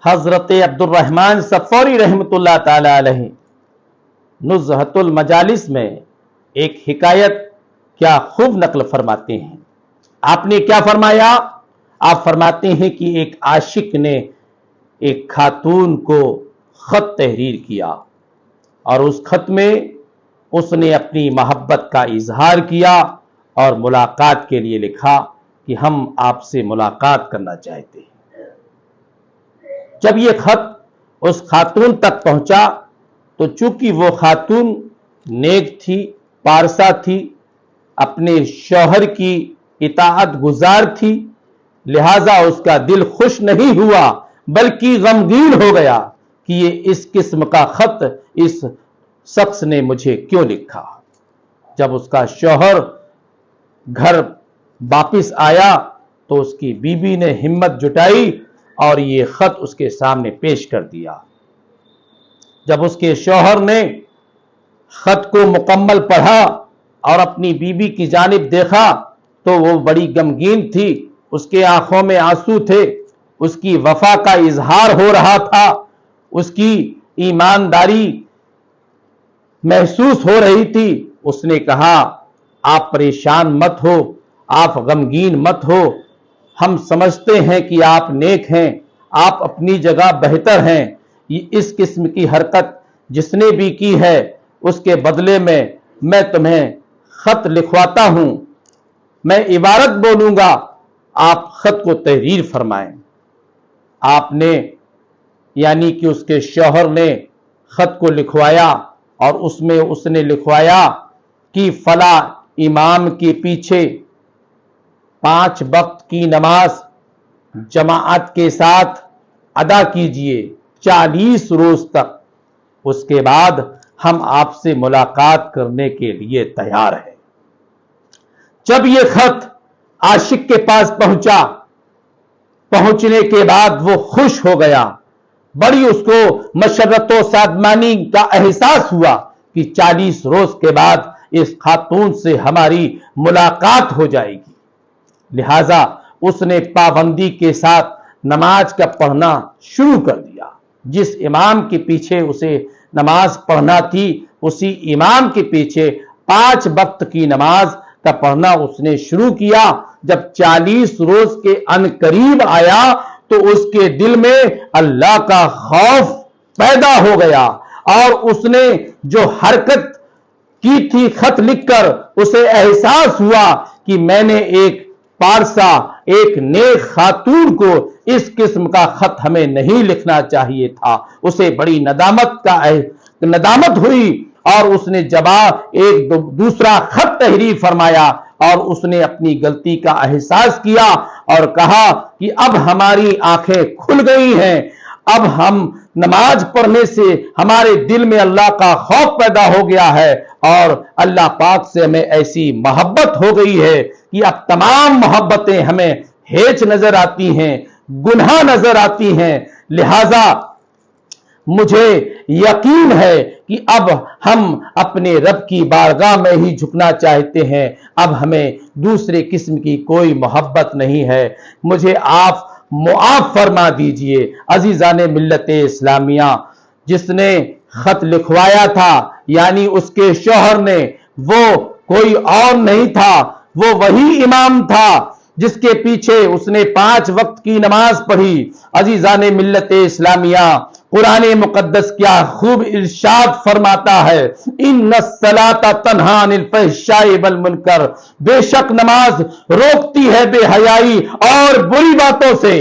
حضرت عبد الرحمن صفوری رحمۃ اللہ تعالی علیہ نزہۃ المجالس میں ایک حکایت کیا خوب نقل فرماتے ہیں۔ آپ نے کیا فرمایا؟ آپ فرماتے ہیں کہ ایک عاشق نے ایک خاتون کو خط تحریر کیا اور اس خط میں اس نے اپنی محبت کا اظہار کیا اور ملاقات کے لیے لکھا کہ ہم آپ سے ملاقات کرنا چاہتے ہیں۔ جب یہ خط اس خاتون تک پہنچا تو چونکہ وہ خاتون نیک تھی، پارسا تھی، اپنے شوہر کی اطاعت گزار تھی، لہذا اس کا دل خوش نہیں ہوا بلکہ غمگین ہو گیا کہ یہ اس قسم کا خط اس شخص نے مجھے کیوں لکھا۔ جب اس کا شوہر گھر واپس آیا تو اس کی بیوی نے ہمت جٹائی اور یہ خط اس کے سامنے پیش کر دیا۔ جب اس کے شوہر نے خط کو مکمل پڑھا اور اپنی بیوی کی جانب دیکھا تو وہ بڑی غمگین تھی، اس کے آنکھوں میں آنسو تھے، اس کی وفا کا اظہار ہو رہا تھا، اس کی ایمانداری محسوس ہو رہی تھی۔ اس نے کہا، آپ پریشان مت ہو، آپ غمگین مت ہو، ہم سمجھتے ہیں کہ آپ نیک ہیں، آپ اپنی جگہ بہتر ہیں، اس قسم کی حرکت جس نے بھی کی ہے اس کے بدلے میں تمہیں خط لکھواتا ہوں، میں عبارت بولوں گا، آپ خط کو تحریر فرمائیں۔ آپ نے یعنی کہ اس کے شوہر نے خط کو لکھوایا اور اس میں اس نے لکھوایا کہ فلاں امام کے پیچھے 5 وقت کی نماز جماعت کے ساتھ ادا کیجئے 40 روز تک، اس کے بعد ہم آپ سے ملاقات کرنے کے لیے تیار ہیں۔ جب یہ خط عاشق کے پاس پہنچا، پہنچنے کے بعد وہ خوش ہو گیا، بڑی اس کو مسرت و شادمانی کا احساس ہوا کہ 40 روز کے بعد اس خاتون سے ہماری ملاقات ہو جائے گی۔ لہذا اس نے پابندی کے ساتھ نماز کا پڑھنا شروع کر دیا۔ جس امام کے پیچھے اسے نماز پڑھنا تھی اسی امام کے پیچھے 5 وقت کی نماز کا پڑھنا اس نے شروع کیا۔ جب 40 روز کے ان قریب آیا تو اس کے دل میں اللہ کا خوف پیدا ہو گیا اور اس نے جو حرکت کی تھی خط لکھ کر، اسے احساس ہوا کہ میں نے ایک پارسا، ایک نیک خاتون کو اس قسم کا خط ہمیں نہیں لکھنا چاہیے تھا۔ اسے بڑی ندامت ہوئی اور اس نے ایک دوسرا خط تحریر فرمایا اور اس نے اپنی غلطی کا احساس کیا اور کہا کہ اب ہماری آنکھیں کھل گئی ہیں، اب ہم نماز پڑھنے سے ہمارے دل میں اللہ کا خوف پیدا ہو گیا ہے اور اللہ پاک سے ہمیں ایسی محبت ہو گئی ہے کہ اب تمام محبتیں ہمیں ہیچ نظر آتی ہیں، گناہ نظر آتی ہیں، لہذا مجھے یقین ہے کہ اب ہم اپنے رب کی بارگاہ میں ہی جھکنا چاہتے ہیں، اب ہمیں دوسرے قسم کی کوئی محبت نہیں ہے، مجھے آپ معاف فرما دیجئے۔ عزیزان ملت اسلامیہ، جس نے خط لکھوایا تھا یعنی اس کے شوہر نے، وہ کوئی اور نہیں تھا، وہ وہی امام تھا جس کے پیچھے اس نے 5 وقت کی نماز پڑھی۔ عزیزان ملت اسلامیہ، قرآن مقدس کیا خوب ارشاد فرماتا ہے، ان الصلاۃ تنہی عن الفحشاء والمنکر، بے شک نماز روکتی ہے بے حیائی اور بری باتوں سے۔